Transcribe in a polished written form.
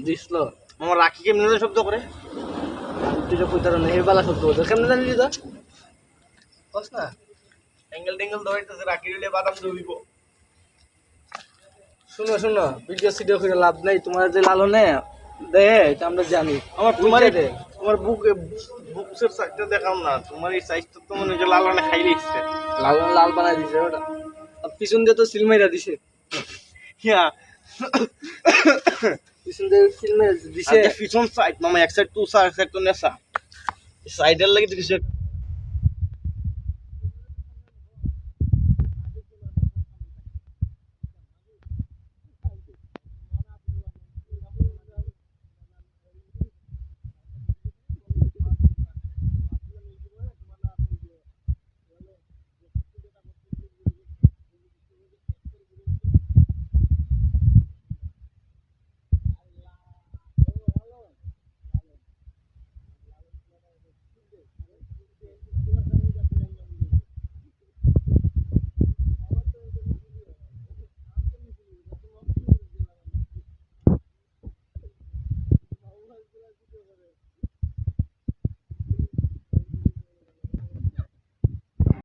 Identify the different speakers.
Speaker 1: দিছিল
Speaker 2: আমার রাখি কেমনে শব্দ করে
Speaker 1: তুই যে কইতার না এই বালা শব্দ বলতে কেমনে জানলি তো
Speaker 2: বস না অ্যাঙ্গেল ট্যাঙ্গেল ধরতেছে রাখি দিলে বাদাম জমিব
Speaker 1: শুনো শুনো ভিডিও সিডিও করে লাভ নাই তোমার যে লালনে দে এটা আমরা জানি
Speaker 2: আমার
Speaker 1: তোমার
Speaker 2: তোমার
Speaker 1: দে
Speaker 2: তোমার বুকের সাইজটা দেখাও না তোমার এই সাইজটা তো মনে হচ্ছে লাল খাই দিচ্ছে
Speaker 1: লালন লাল বানাই দিছে ওটা আর পিছন দিয়ে তো সিল মাইরা দিছে
Speaker 2: হ্যাঁ
Speaker 1: পিছন দিয়ে সিল মাইরা দিছে
Speaker 2: পিছন সাইড মামা এক সাইড টু সাইড তো নেশা সাইডের লাগে তো কিছু